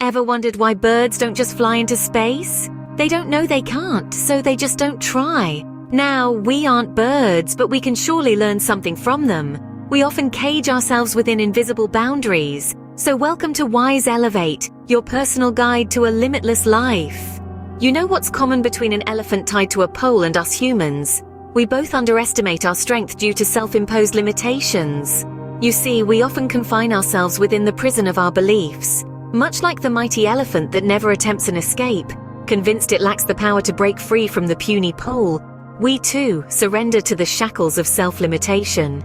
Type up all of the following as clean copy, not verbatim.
Ever wondered why birds don't just fly into space? They don't know they can't, so they just don't try. Now, we aren't birds, but we can surely learn something from them. We often cage ourselves within invisible boundaries. So welcome to WiseElevate, your personal guide to a limitless life. You know what's common between an elephant tied to a pole and us humans? We both underestimate our strength due to self-imposed limitations. You see, we often confine ourselves within the prison of our beliefs. Much like the mighty elephant that never attempts an escape, convinced it lacks the power to break free from the puny pole, we too surrender to the shackles of self-limitation.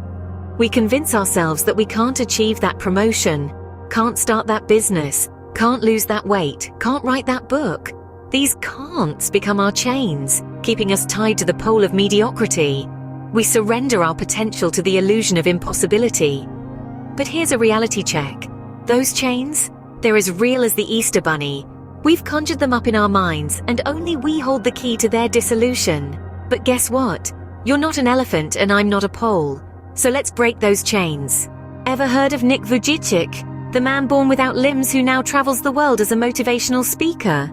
We convince ourselves that we can't achieve that promotion, can't start that business, can't lose that weight, can't write that book. These can'ts become our chains, keeping us tied to the pole of mediocrity. We surrender our potential to the illusion of impossibility. But here's a reality check. Those chains? They're as real as the Easter Bunny. We've conjured them up in our minds, and only we hold the key to their dissolution. But guess what? You're not an elephant and I'm not a pole. So let's break those chains. Ever heard of Nick Vujicic, the man born without limbs who now travels the world as a motivational speaker?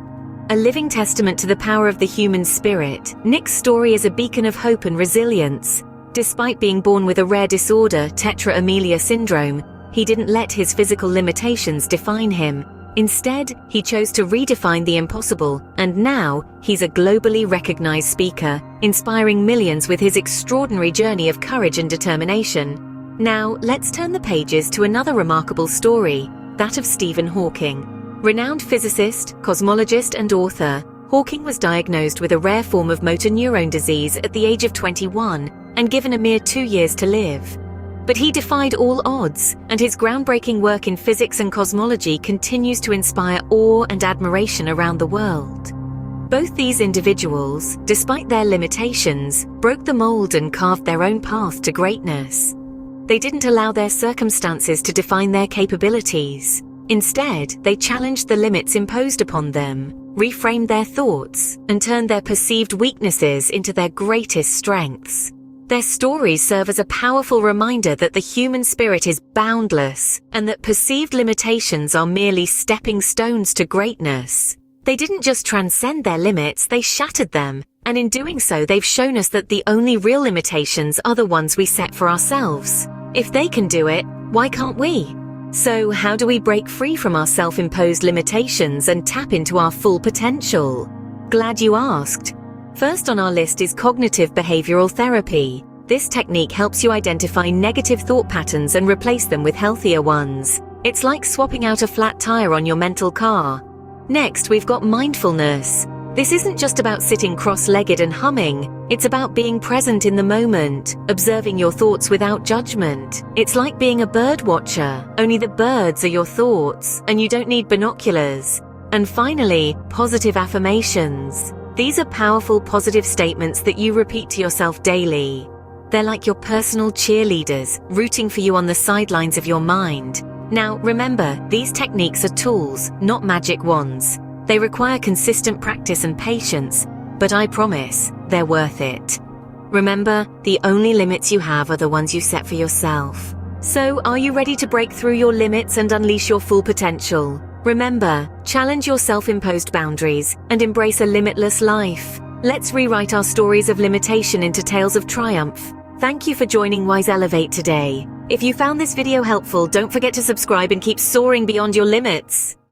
A living testament to the power of the human spirit, Nick's story is a beacon of hope and resilience. Despite being born with a rare disorder, tetra amelia syndrome, he didn't let his physical limitations define him. Instead, he chose to redefine the impossible, and now he's a globally recognized speaker, inspiring millions with his extraordinary journey of courage and determination. Now, let's turn the pages to another remarkable story, that of Stephen Hawking. Renowned physicist, cosmologist, and author, Hawking was diagnosed with a rare form of motor neurone disease at the age of 21 and given a mere 2 years to live. But he defied all odds, and his groundbreaking work in physics and cosmology continues to inspire awe and admiration around the world. Both these individuals, despite their limitations, broke the mold and carved their own path to greatness. They didn't allow their circumstances to define their capabilities. Instead, they challenged the limits imposed upon them, reframed their thoughts, and turned their perceived weaknesses into their greatest strengths. Their stories serve as a powerful reminder that the human spirit is boundless and that perceived limitations are merely stepping stones to greatness. They didn't just transcend their limits, they shattered them, and in doing so they've shown us that the only real limitations are the ones we set for ourselves. If they can do it, why can't we? So how do we break free from our self-imposed limitations and tap into our full potential? Glad you asked. First on our list is cognitive behavioral therapy. This technique helps you identify negative thought patterns and replace them with healthier ones. It's like swapping out a flat tire on your mental car. Next, we've got mindfulness. This isn't just about sitting cross-legged and humming. It's about being present in the moment, observing your thoughts without judgment. It's like being a bird watcher, only the birds are your thoughts, and you don't need binoculars. And finally, positive affirmations. These are powerful positive statements that you repeat to yourself daily. They're like your personal cheerleaders, rooting for you on the sidelines of your mind. Now, remember, these techniques are tools, not magic wands. They require consistent practice and patience, but I promise, they're worth it. Remember, the only limits you have are the ones you set for yourself. So, are you ready to break through your limits and unleash your full potential? Remember, challenge your self-imposed boundaries and embrace a limitless life. Let's rewrite our stories of limitation into tales of triumph. Thank you for joining WiseElevate today. If you found this video helpful, don't forget to subscribe and keep soaring beyond your limits.